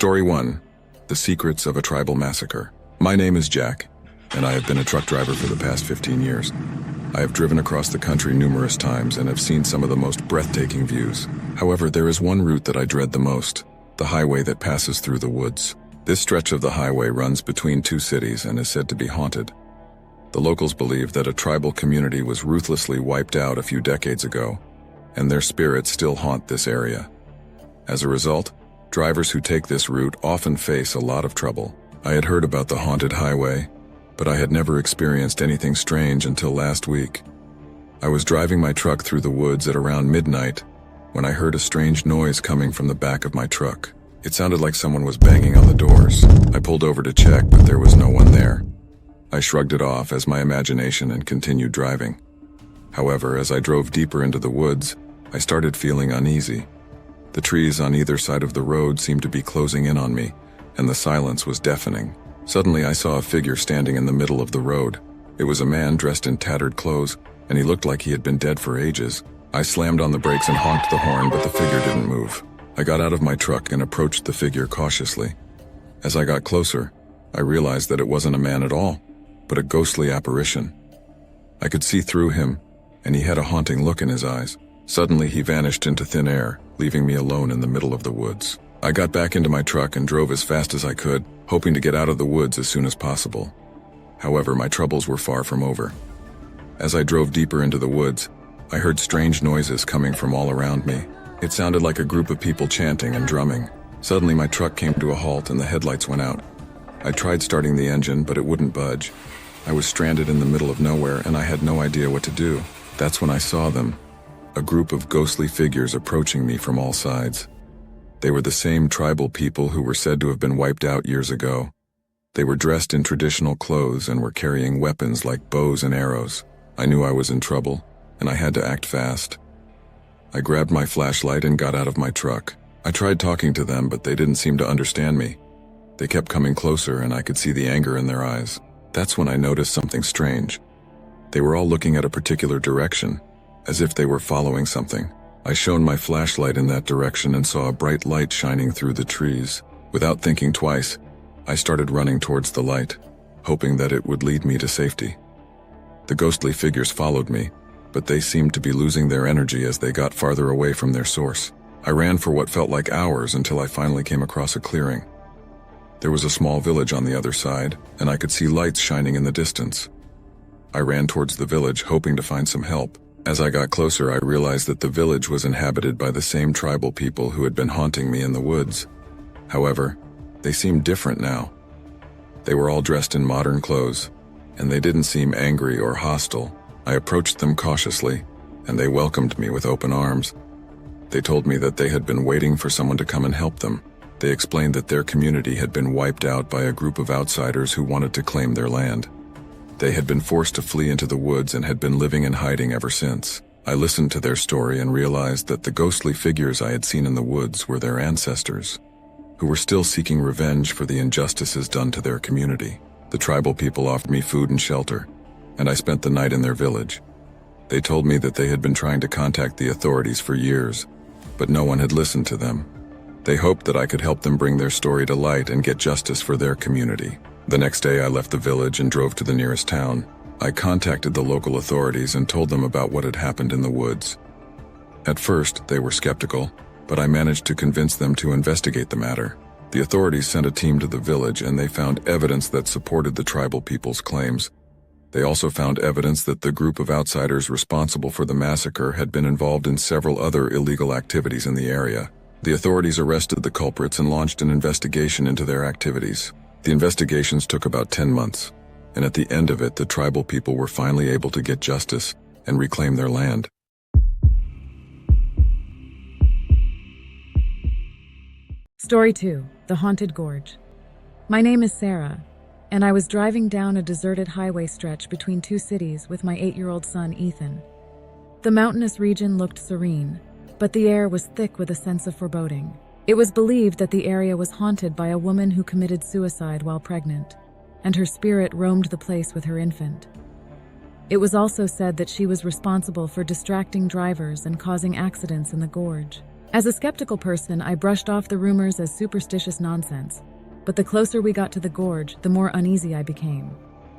Story 1. The Secrets of a Tribal Massacre. My name is Jack, and I have been a truck driver for the past 15 years. I have driven across the country numerous times and have seen some of the most breathtaking views. However, there is one route that I dread the most, the highway that passes through the woods. This stretch of the highway runs between two cities and is said to be haunted. The locals believe that a tribal community was ruthlessly wiped out a few decades ago, and their spirits still haunt this area. As a result, drivers who take this route often face a lot of trouble. I had heard about the haunted highway, but I had never experienced anything strange until last week. I was driving my truck through the woods at around midnight when I heard a strange noise coming from the back of my truck. It sounded like someone was banging on the doors. I pulled over to check, but there was no one there. I shrugged it off as my imagination and continued driving. However, as I drove deeper into the woods, I started feeling uneasy. The trees on either side of the road seemed to be closing in on me, and the silence was deafening. Suddenly, I saw a figure standing in the middle of the road. It was a man dressed in tattered clothes, and he looked like he had been dead for ages. I slammed on the brakes and honked the horn, but the figure didn't move. I got out of my truck and approached the figure cautiously. As I got closer, I realized that it wasn't a man at all, but a ghostly apparition. I could see through him, and he had a haunting look in his eyes. Suddenly, he vanished into thin air, leaving me alone in the middle of the woods. I got back into my truck and drove as fast as I could, hoping to get out of the woods as soon as possible. However, my troubles were far from over. As I drove deeper into the woods, I heard strange noises coming from all around me. It sounded like a group of people chanting and drumming. Suddenly, my truck came to a halt and the headlights went out. I tried starting the engine, but it wouldn't budge. I was stranded in the middle of nowhere and I had no idea what to do. That's when I saw them. A group of ghostly figures approaching me from all sides. They were the same tribal people who were said to have been wiped out years ago. They were dressed in traditional clothes and were carrying weapons like bows and arrows. I knew I was in trouble, and I had to act fast. I grabbed my flashlight and got out of my truck. I tried talking to them, but they didn't seem to understand me. They kept coming closer, and I could see the anger in their eyes. That's when I noticed something strange. They were all looking at a particular direction, as if they were following something. I shone my flashlight in that direction and saw a bright light shining through the trees. Without thinking twice, I started running towards the light, hoping that it would lead me to safety. The ghostly figures followed me, but they seemed to be losing their energy as they got farther away from their source. I ran for what felt like hours until I finally came across a clearing. There was a small village on the other side, and I could see lights shining in the distance. I ran towards the village, hoping to find some help. As I got closer, I realized that the village was inhabited by the same tribal people who had been haunting me in the woods. However, they seemed different now. They were all dressed in modern clothes, and they didn't seem angry or hostile. I approached them cautiously, and they welcomed me with open arms. They told me that they had been waiting for someone to come and help them. They explained that their community had been wiped out by a group of outsiders who wanted to claim their land. They had been forced to flee into the woods and had been living in hiding ever since. I listened to their story and realized that the ghostly figures I had seen in the woods were their ancestors, who were still seeking revenge for the injustices done to their community. The tribal people offered me food and shelter, and I spent the night in their village. They told me that they had been trying to contact the authorities for years, but no one had listened to them. They hoped that I could help them bring their story to light and get justice for their community. The next day, I left the village and drove to the nearest town. I contacted the local authorities and told them about what had happened in the woods. At first, they were skeptical, but I managed to convince them to investigate the matter. The authorities sent a team to the village and they found evidence that supported the tribal people's claims. They also found evidence that the group of outsiders responsible for the massacre had been involved in several other illegal activities in the area. The authorities arrested the culprits and launched an investigation into their activities. The investigations took about 10 months, and at the end of it, the tribal people were finally able to get justice and reclaim their land. Story 2. The Haunted Gorge. My name is Sarah, and I was driving down a deserted highway stretch between two cities with my 8-year-old son, Ethan. The mountainous region looked serene, but the air was thick with a sense of foreboding. It was believed that the area was haunted by a woman who committed suicide while pregnant, and her spirit roamed the place with her infant. It was also said that she was responsible for distracting drivers and causing accidents in the gorge. As a skeptical person, I brushed off the rumors as superstitious nonsense, but the closer we got to the gorge, the more uneasy I became.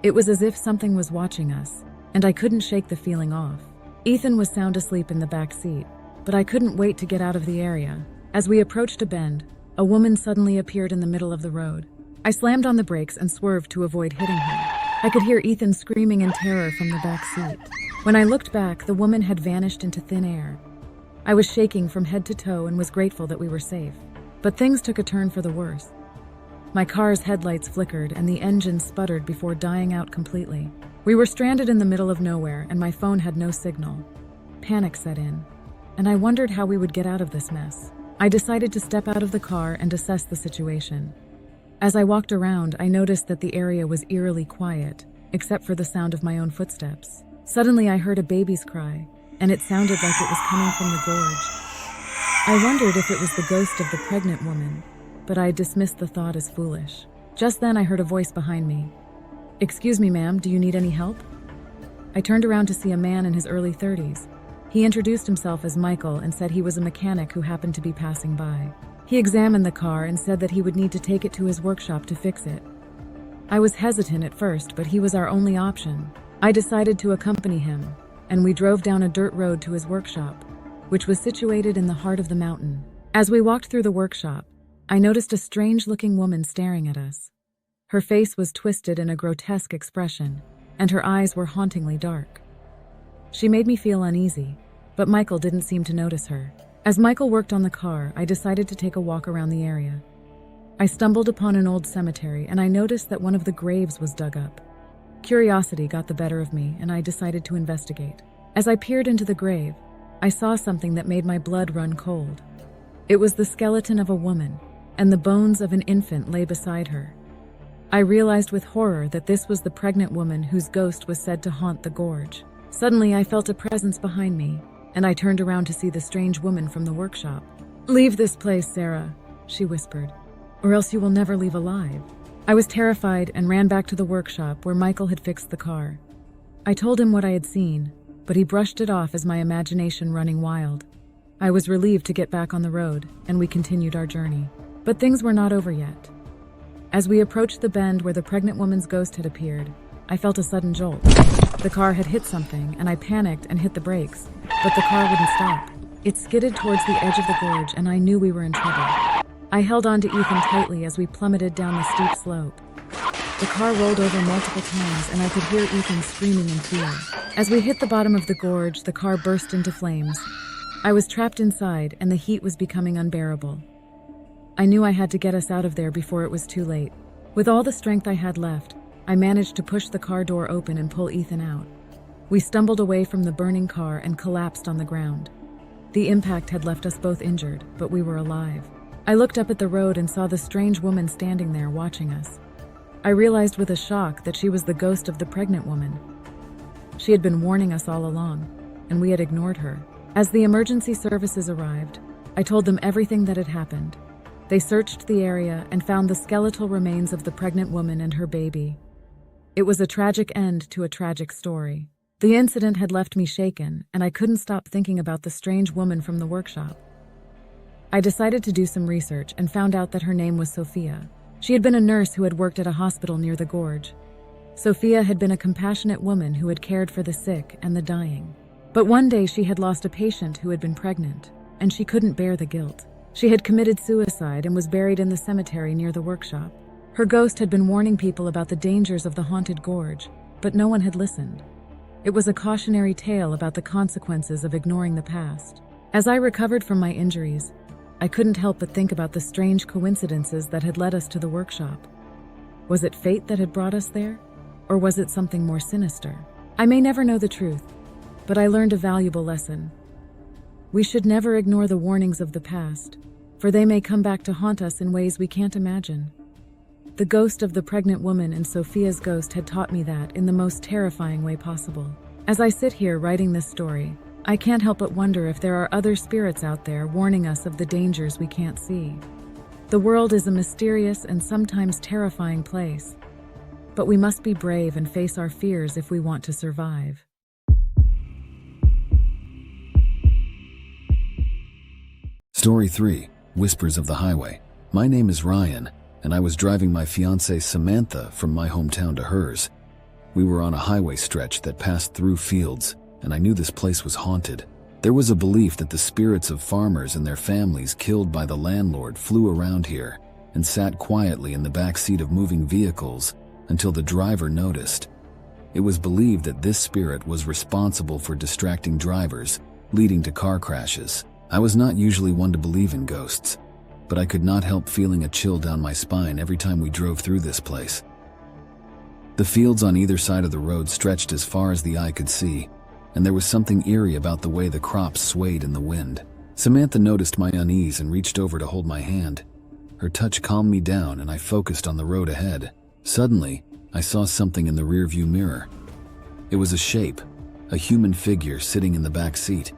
It was as if something was watching us, and I couldn't shake the feeling off. Ethan was sound asleep in the back seat, but I couldn't wait to get out of the area. As we approached a bend, a woman suddenly appeared in the middle of the road. I slammed on the brakes and swerved to avoid hitting her. I could hear Ethan screaming in terror from the back seat. When I looked back, the woman had vanished into thin air. I was shaking from head to toe and was grateful that we were safe. But things took a turn for the worse. My car's headlights flickered and the engine sputtered before dying out completely. We were stranded in the middle of nowhere and my phone had no signal. Panic set in, and I wondered how we would get out of this mess. I decided to step out of the car and assess the situation. As I walked around, I noticed that the area was eerily quiet, except for the sound of my own footsteps. Suddenly, I heard a baby's cry, and it sounded like it was coming from the gorge. I wondered if it was the ghost of the pregnant woman, but I dismissed the thought as foolish. Just then, I heard a voice behind me. "Excuse me, ma'am, do you need any help?" I turned around to see a man in his early 30s. He introduced himself as Michael and said he was a mechanic who happened to be passing by. He examined the car and said that he would need to take it to his workshop to fix it. I was hesitant at first, but he was our only option. I decided to accompany him, and we drove down a dirt road to his workshop, which was situated in the heart of the mountain. As we walked through the workshop, I noticed a strange-looking woman staring at us. Her face was twisted in a grotesque expression, and her eyes were hauntingly dark. She made me feel uneasy, but Michael didn't seem to notice her. As Michael worked on the car, I decided to take a walk around the area. I stumbled upon an old cemetery, and I noticed that one of the graves was dug up. Curiosity got the better of me, and I decided to investigate. As I peered into the grave, I saw something that made my blood run cold. It was the skeleton of a woman, and the bones of an infant lay beside her. I realized with horror that this was the pregnant woman whose ghost was said to haunt the gorge. Suddenly, I felt a presence behind me, and I turned around to see the strange woman from the workshop. "Leave this place, Sarah," she whispered, "or else you will never leave alive." I was terrified and ran back to the workshop where Michael had fixed the car. I told him what I had seen, but he brushed it off as my imagination running wild. I was relieved to get back on the road, and we continued our journey. But things were not over yet. As we approached the bend where the pregnant woman's ghost had appeared, I felt a sudden jolt. The car had hit something, and I panicked and hit the brakes, but the car wouldn't stop. It skidded towards the edge of the gorge, and I knew we were in trouble. I held on to Ethan tightly as we plummeted down the steep slope. The car rolled over multiple times, and I could hear Ethan screaming in fear. As we hit the bottom of the gorge, the car burst into flames. I was trapped inside, and the heat was becoming unbearable. I knew I had to get us out of there before it was too late. With all the strength I had left, I managed to push the car door open and pull Ethan out. We stumbled away from the burning car and collapsed on the ground. The impact had left us both injured, but we were alive. I looked up at the road and saw the strange woman standing there watching us. I realized with a shock that she was the ghost of the pregnant woman. She had been warning us all along, and we had ignored her. As the emergency services arrived, I told them everything that had happened. They searched the area and found the skeletal remains of the pregnant woman and her baby. It was a tragic end to a tragic story. The incident had left me shaken, and I couldn't stop thinking about the strange woman from the workshop. I decided to do some research and found out that her name was Sophia. She had been a nurse who had worked at a hospital near the gorge. Sophia had been a compassionate woman who had cared for the sick and the dying. But one day she had lost a patient who had been pregnant, and she couldn't bear the guilt. She had committed suicide and was buried in the cemetery near the workshop. Her ghost had been warning people about the dangers of the haunted gorge, but no one had listened. It was a cautionary tale about the consequences of ignoring the past. As I recovered from my injuries, I couldn't help but think about the strange coincidences that had led us to the workshop. Was it fate that had brought us there? Or was it something more sinister? I may never know the truth, but I learned a valuable lesson. We should never ignore the warnings of the past, for they may come back to haunt us in ways we can't imagine. The ghost of the pregnant woman and Sophia's ghost had taught me that in the most terrifying way possible. As I sit here writing this story, I can't help but wonder if there are other spirits out there warning us of the dangers we can't see. The world is a mysterious and sometimes terrifying place, but we must be brave and face our fears if we want to survive. Story 3, Whispers of the Highway. My name is Ryan, and I was driving my fiancée Samantha from my hometown to hers. We were on a highway stretch that passed through fields, and I knew this place was haunted. There was a belief that the spirits of farmers and their families killed by the landlord flew around here and sat quietly in the back seat of moving vehicles until the driver noticed. It was believed that this spirit was responsible for distracting drivers, leading to car crashes. I was not usually one to believe in ghosts, but I could not help feeling a chill down my spine every time we drove through this place. The fields on either side of the road stretched as far as the eye could see, and there was something eerie about the way the crops swayed in the wind. Samantha noticed my unease and reached over to hold my hand. Her touch calmed me down, and I focused on the road ahead. Suddenly, I saw something in the rearview mirror. It was a shape, a human figure sitting in the back seat.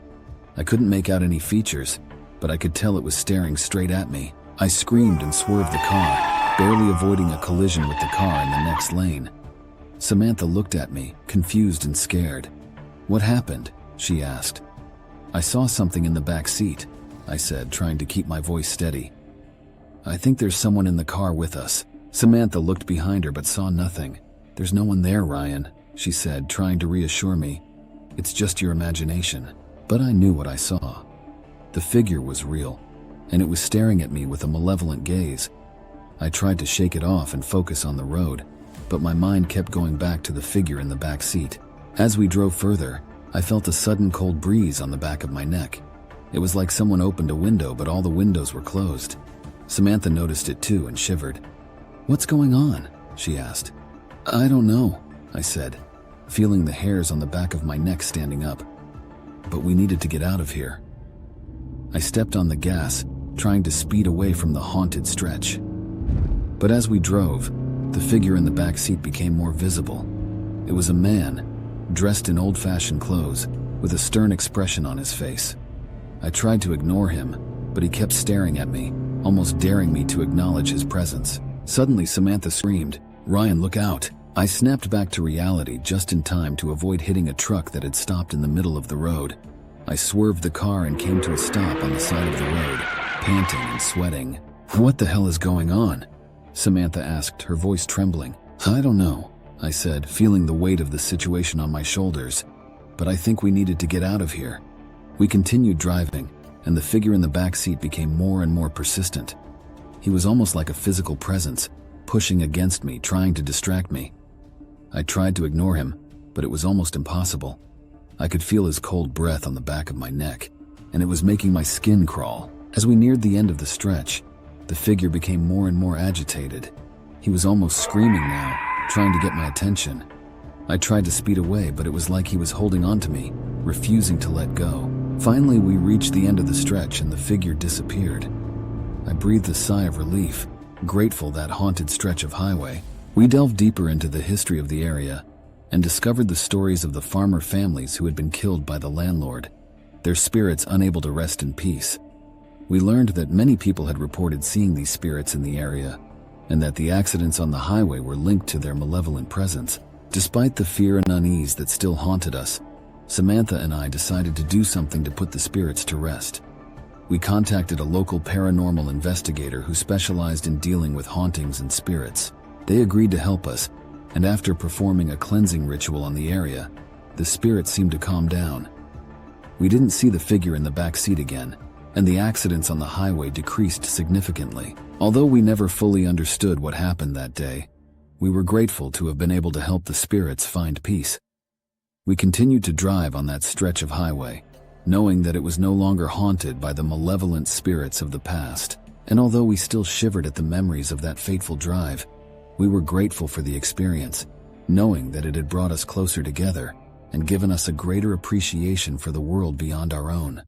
I couldn't make out any features, but I could tell it was staring straight at me. I screamed and swerved the car, barely avoiding a collision with the car in the next lane. Samantha looked at me, confused and scared. "What happened?" she asked. "I saw something in the back seat," I said, trying to keep my voice steady. "I think there's someone in the car with us." Samantha looked behind her but saw nothing. "There's no one there, Ryan," she said, trying to reassure me. "It's just your imagination." But I knew what I saw. The figure was real, and it was staring at me with a malevolent gaze. I tried to shake it off and focus on the road, but my mind kept going back to the figure in the back seat. As we drove further, I felt a sudden cold breeze on the back of my neck. It was like someone opened a window, but all the windows were closed. Samantha noticed it too and shivered. "What's going on?" she asked. "I don't know," I said, feeling the hairs on the back of my neck standing up. But we needed to get out of here. I stepped on the gas, trying to speed away from the haunted stretch. But as we drove, the figure in the back seat became more visible. It was a man, dressed in old-fashioned clothes, with a stern expression on his face. I tried to ignore him, but he kept staring at me, almost daring me to acknowledge his presence. Suddenly, Samantha screamed, "Ryan, look out!" I snapped back to reality just in time to avoid hitting a truck that had stopped in the middle of the road. I swerved the car and came to a stop on the side of the road, panting and sweating. "What the hell is going on?" Samantha asked, her voice trembling. "I don't know," I said, feeling the weight of the situation on my shoulders. "But I think we needed to get out of here." We continued driving, and the figure in the back seat became more and more persistent. He was almost like a physical presence, pushing against me, trying to distract me. I tried to ignore him, but it was almost impossible. I could feel his cold breath on the back of my neck, and it was making my skin crawl. As we neared the end of the stretch, the figure became more and more agitated. He was almost screaming now, trying to get my attention. I tried to speed away, but it was like he was holding on to me, refusing to let go. Finally, we reached the end of the stretch and the figure disappeared. I breathed a sigh of relief, grateful that haunted stretch of highway. We delved deeper into the history of the area and discovered the stories of the farmer families who had been killed by the landlord, their spirits unable to rest in peace. We learned that many people had reported seeing these spirits in the area, and that the accidents on the highway were linked to their malevolent presence. Despite the fear and unease that still haunted us, Samantha and I decided to do something to put the spirits to rest. We contacted a local paranormal investigator who specialized in dealing with hauntings and spirits. They agreed to help us, and after performing a cleansing ritual on the area, the spirits seemed to calm down. We didn't see the figure in the back seat again, and the accidents on the highway decreased significantly. Although we never fully understood what happened that day, we were grateful to have been able to help the spirits find peace. We continued to drive on that stretch of highway, knowing that it was no longer haunted by the malevolent spirits of the past. And although we still shivered at the memories of that fateful drive, we were grateful for the experience, knowing that it had brought us closer together and given us a greater appreciation for the world beyond our own.